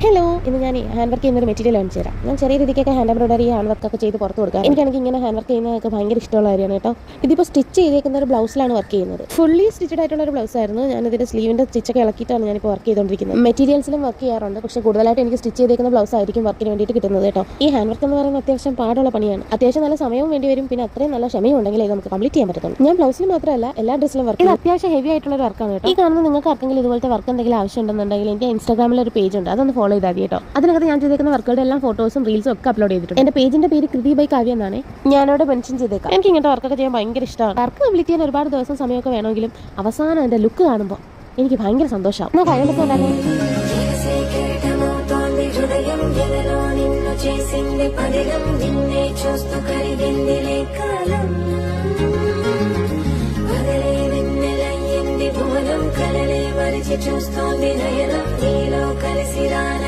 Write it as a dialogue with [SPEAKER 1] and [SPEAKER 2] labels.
[SPEAKER 1] Hello, ഇന്ന് ഞാൻ hand work ചെയ്യുന്ന ഒരു മെറ്റീരിയൽ കാണിച്ചു തരാം. ഞാൻ ചെറിയ രീതിക്കൊക്കെ ഹാൻഡ് എംബ്രോയിഡറി ഹാൻഡ് വർക്കൊക്കെ ചെയ്ത് പുറത്ത് കൊടുക്കാം. എനിക്കാണെങ്കിൽ ഇങ്ങനെ ഹാൻഡ് വർക്ക് ചെയ്യുന്നതൊക്കെ ഭയങ്കര ഇഷ്ടമുള്ള കാര്യമാണ് കേട്ടോ. ഇതിപ്പോൾ സ്റ്റിച്ച് ചെയ്തേക്കുന്ന ഒരു ബ്ലൗസിലാണ് വർക്ക് ചെയ്യുന്നത്. ഫുള്ളി സ്റ്റിച്ചഡ് ആയിട്ടുള്ള ഒരു ബ്ലൗസ് ആയിരുന്നു. ഞാൻ ഇതിന്റെ സ്ലീവിന്റെ സ്റ്റിച്ചൊക്കെ ഇളക്കിയിട്ടാണ് ഞാനിപ്പോൾ വർക്ക് ചെയ്തുകൊണ്ടിരിക്കുന്നത്. മെറ്റീരിയൽസിലും വർക്ക് ചെയ്യാറുണ്ട്, പക്ഷേ കൂടുതലായിട്ട് എനിക്ക് സ്റ്റിച്ച് ചെയ്തേക്കുന്ന ബ്ലൗസ് ആയിരിക്കും വർക്കിന് വേണ്ടിയിട്ട് കിട്ടുന്നത് കേട്ടോ. ഈ ഹാൻഡ് വർക്ക് എന്ന് പറയുന്നത് അത്യാവശ്യം പാടുള്ള പണിയാണ്. അത്യാവശ്യം നല്ല സമയവും വേണ്ടി വരും, പിന്നെ അത്രയും നല്ല ക്ഷമയും ഉണ്ടെങ്കിൽ ഇത് നമുക്ക് കംപ്ലീറ്റ് ചെയ്യാൻ പറ്റത്തുള്ളൂ. ഞാൻ ബ്ലൗസിൽ മാത്രമല്ല എല്ലാ ഡ്രസ്സിലും വർക്ക് ഇത് അത്യാവശ്യം ഹെവി ആയിട്ടുള്ള ഒരു വർക്കാണ് കേട്ടോ. ഈ കാണുന്ന നിങ്ങൾക്ക് ആർക്കെങ്കിലും ഇതുപോലത്തെ വർക്ക് എന്തെങ്കിലും ആവശ്യമുണ്ടെന്നുണ്ടെങ്കിൽ എൻ്റെ ഇൻസ്റ്റാഗ്രാമിൽ ഒരു പേജ് ഉണ്ട്, അതൊന്ന് ഫോളോ ചെയ്താൽ കേട്ടോ. അതിനകത്ത് ഞാൻ ചെയ്തേക്കുന്ന വർക്കുകളുടെ എല്ലാം ഫോട്ടോസും റീൽസും ഒക്കെ അപ്ലോഡ് ചെയ്തിട്ടുണ്ട്. എന്റെ പേജിന്റെ പേര് കൃതി ബൈ കാവ്യ എന്നാണ്. ഞാനവിടെ മെൻഷൻ ചെയ്തേക്കാം. എനിക്ക് ഇങ്ങനത്തെ വർക്കൊക്കെ ചെയ്യാൻ ഭയങ്കര ഇഷ്ടമാണ്. വർക്ക് കംപ്ലീറ്റ് ചെയ്യാൻ ഒരുപാട് ദിവസം സമയമൊക്കെ വേണമെങ്കിലും അവസാനം എന്റെ ലുക്ക് കാണുമ്പോൾ എനിക്ക് ഭയങ്കര സന്തോഷമാവും. എന്നാൽ കഴിയുമ്പോൾ
[SPEAKER 2] చూస్తోంది నయనం నీలో కలిసి రాన